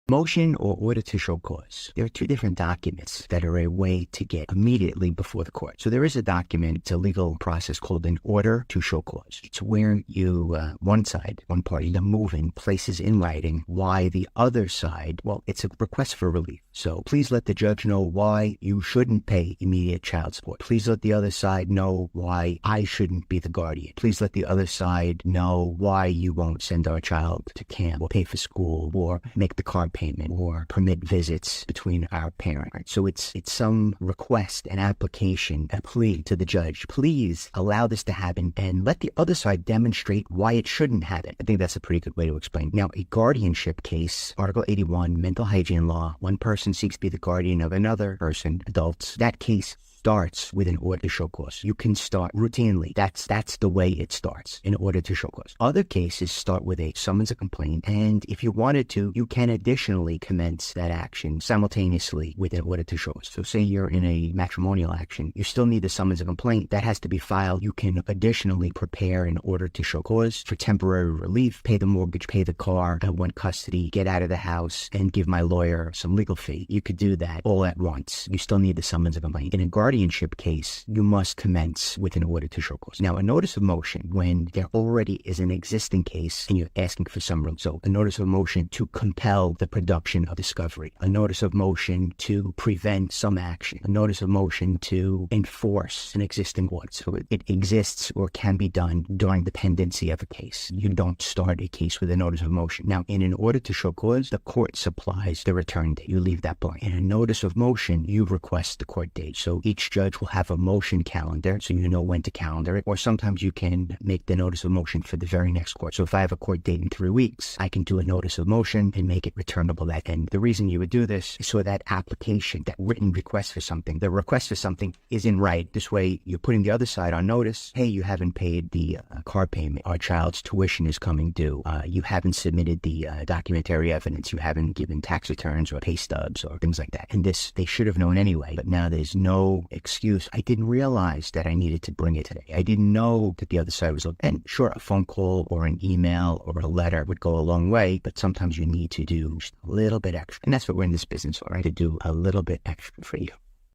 Motion or order to show cause. There are two different documents that are a way to get immediately before the court. So there is a document, it's a legal process called an order to show cause. It's where you, one party, the moving, places in writing why the other side, well, it's a request for relief. So please let the judge know why you shouldn't pay immediate child support. Please let the other side know why I shouldn't be the guardian. Please let the other side know why you won't send our child to camp or pay for school or make the car payment or permit visits between our parent. Right? So it's some request, an application, a plea to the judge. Please allow this to happen and let the other side demonstrate why it shouldn't happen. I think that's a pretty good way to explain. Now, a guardianship case, Article 81, mental hygiene law, one person seeks to be the guardian of another person, adults. That case starts with an order to show cause. You can start routinely. That's the way it starts, in order to show cause. Other cases start with a summons a complaint, and if you wanted to, you can additionally commence that action simultaneously with an order to show cause. So say you're in a matrimonial action, you still need the summons a complaint. That has to be filed. You can additionally prepare an order to show cause for temporary relief, pay the mortgage, pay the car, I want custody, get out of the house, and give my lawyer some legal fee. You could do that all at once. You still need the summons a complaint. In a guardianship case, you must commence with an order to show cause. Now, a notice of motion, when there already is an existing case and you're asking for some relief. So a notice of motion to compel the production of discovery, a notice of motion to prevent some action, a notice of motion to enforce an existing order. So it exists or can be done during the pendency of a case. You don't start a case with a notice of motion. Now, in an order to show cause, the court supplies the return date. You leave that blank. In a notice of motion, you request the court date. So each judge will have a motion calendar, so you know when to calendar it, or sometimes you can make the notice of motion for the very next court. So if I have a court date in 3 weeks, I can do a notice of motion and make it returnable that end. The reason you would do this is so that application, that written request for something, the request for something is in writing. This way, you're putting the other side on notice. Hey, you haven't paid the car payment. Our child's tuition is coming due. You haven't submitted the documentary evidence. You haven't given tax returns or pay stubs or things like that. And this, they should have known anyway, but now there's no excuse. I didn't realize that I needed to bring it today. I didn't know that the other side was looking. And sure, a phone call or an email or a letter would go a long way, but sometimes you need to do just a little bit extra. And that's what we're in this business for, right? To do a little bit extra for you.